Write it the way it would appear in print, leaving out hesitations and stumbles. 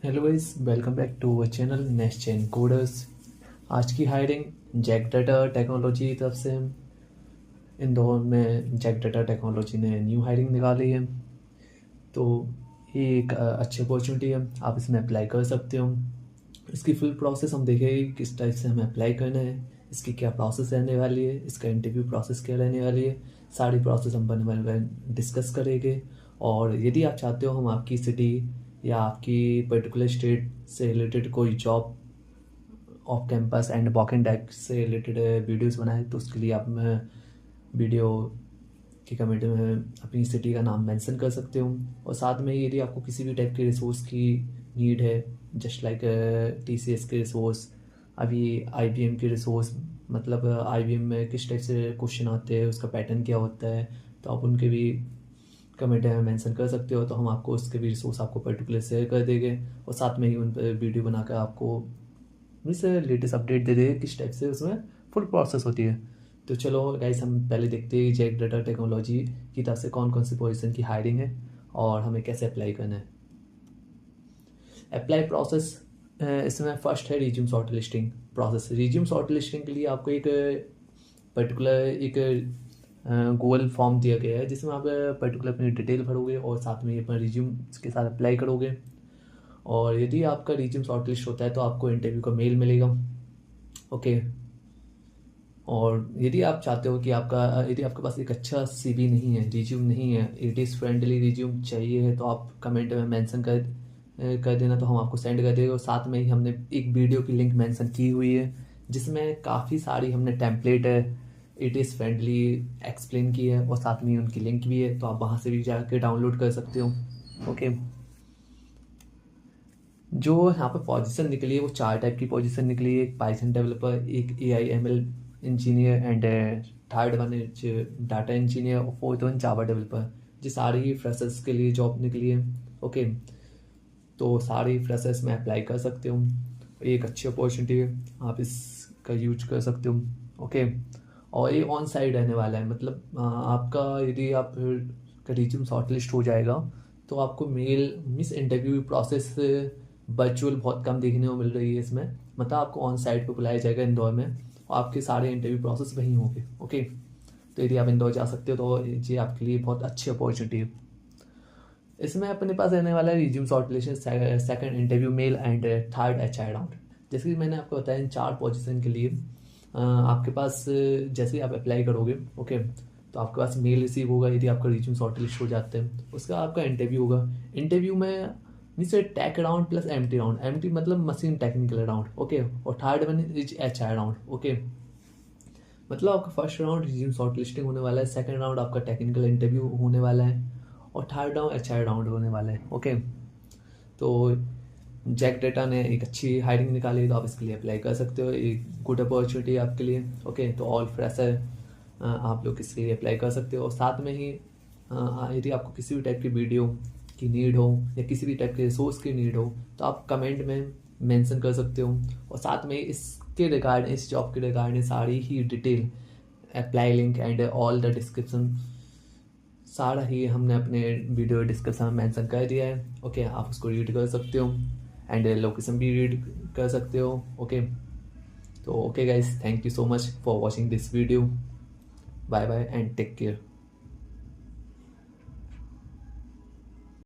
Hello guys, welcome back to our channel next gen coders. आज की hiring ZecData technology की तरफ से। इंदौर में ZecData टेक्नोलॉजी ने न्यू हायरिंग निकाली है, तो ये एक अच्छी अपॉर्चुनिटी है। आप इसमें अप्लाई कर सकते हो। इसकी फुल प्रोसेस हम देखेंगे, किस टाइप से हमें अप्लाई करना है, इसकी क्या प्रोसेस रहने वाली है, इसका इंटरव्यू प्रोसेस क्या रहने वाली है। सारी प्रोसेस हम बने डिस्कस करेंगे। और यदि आप चाहते हो हम आपकी सिटी या आपकी पर्टिकुलर स्टेट से रिलेटेड कोई job off campus and walk in type से रिलेटेड वीडियोस बनाए, तो उसके लिए आप वीडियो की कमेंट में अपनी सिटी का नाम मेंशन कर सकते हो। और साथ में यदि आपको किसी भी टाइप के रिसोर्स की नीड है, जस्ट लाइक TCS के रिसोर्स, अभी IBM के रिसोर्स, मतलब IBM में किस टाइप से क्वेश्चन आते हैं, उसका पैटर्न क्या होता है, तो आप उनके भी कमेंट में मेंशन कर सकते हो। तो हम आपको उसके भी रिसोर्स आपको पर्टिकुलर शेयर कर देंगे और साथ में ही उन पर वीडियो बनाकर आपको मीन्स लेटेस्ट अपडेट दे देंगे किस टाइप से उसमें फुल प्रोसेस होती है। तो चलो गाइस, हम पहले देखते हैं ZecData टेक्नोलॉजी की तरफ से कौन कौन सी पोजीशन की हायरिंग है और हमें कैसे अप्लाई करना है। अप्लाई प्रोसेस, इसमें फर्स्ट है resume short listing process. Resume short listing के लिए आपको एक पर्टिकुलर एक गूगल फॉर्म दिया गया है, जिसमें आप पर्टिकुलर अपनी डिटेल भरोगे और साथ में अपना रिज्यूम के साथ अप्लाई करोगे। और यदि आपका रिज्यूम शॉर्टलिस्ट होता है तो आपको इंटरव्यू का मेल मिलेगा। ओके। और यदि आप चाहते हो कि यदि आपके पास एक अच्छा CV नहीं है, रिज्यूम नहीं है, इट इज़ फ्रेंडली रिज्यूम चाहिए है, तो आप कमेंट में मेंशन कर देना, तो हम आपको सेंड कर देंगे। और साथ में ही हमने एक वीडियो की लिंक मेंशन की हुई है, जिसमें काफ़ी सारी हमने template it is friendly explain की है और साथ में उनकी लिंक भी है, तो आप वहाँ से भी जाकर डाउनलोड कर सकते हो। ओके। जो यहाँ पर पोजीशन निकली है वो 4 टाइप की पोजीशन निकली है। एक पाइथन डेवलपर, एक AI/ML engineer and third one data engineer और फोर्थ वन जावा डेवलपर। जी सारी ही फ्रेशर्स के लिए जॉब निकली है। ओके। तो सारी फ्रेशर्स में अप्लाई कर सकते हो, एक अच्छी अपॉर्चुनिटी है, आप इसका यूज कर सकते हो। ओके। और ये ऑन साइड रहने वाला है, मतलब आपका यदि आप रिज्यूम शॉर्टलिस्ट हो जाएगा तो आपको mail miss interview process virtual बहुत कम देखने को मिल रही है इसमें। मतलब आपको ऑन साइट पे बुलाया जाएगा इंदौर में और आपके सारे इंटरव्यू प्रोसेस वहीं होंगे। ओके। तो यदि आप इंदौर जा सकते हो तो ये आपके लिए बहुत अच्छी अपॉर्चुनिटी है। इसमें अपने पास रहने वाला है resume shortlist, second interview male and third HR round. जैसे कि मैंने आपको बताया, इन 4 पोजीशन के लिए आपके पास जैसे ही आप अप्लाई करोगे, ओके, तो आपके पास मेल रिसीव होगा यदि आपका रिज्यूम शॉर्टलिस्ट हो जाते हैं। उसका आपका इंटरव्यू होगा। इंटरव्यू में नीचे tech round plus MT round, MT मतलब मशीन टेक्निकल राउंड। ओके। और third one is HR round. Okay. मतलब आपका फर्स्ट राउंड रिज्यूम शॉर्टलिस्टिंग होने वाला है, सेकंड राउंड आपका टेक्निकल इंटरव्यू होने वाला है और थर्ड राउंड HR राउंड होने वाला है। ओके। तो ZecData ने एक अच्छी हायरिंग निकाली है, तो आप इसके लिए अप्लाई कर सकते हो। एक गुड अपॉर्चुनिटी है आपके लिए। ओके। तो ऑल फ्रेशर आप लोग इसके लिए अप्लाई कर सकते हो। और साथ में ही यदि आपको किसी भी टाइप की वीडियो की नीड हो या किसी भी टाइप के रिसोर्स की नीड हो, तो आप कमेंट में मेंशन कर सकते हो। और साथ में इसके रिगार्ड, इस जॉब के रिगार्डिंग सारी ही detail, apply link and all the description, सारा ही हमने अपने वीडियो डिस्क्रिप्शन में मेंशन कर दिया है। ओके। आप उसको रीड कर सकते हो एंड लोकेशन भी रीड कर सकते हो। ओके। तो okay guys, thank you so much for watching this video. Bye bye and take care.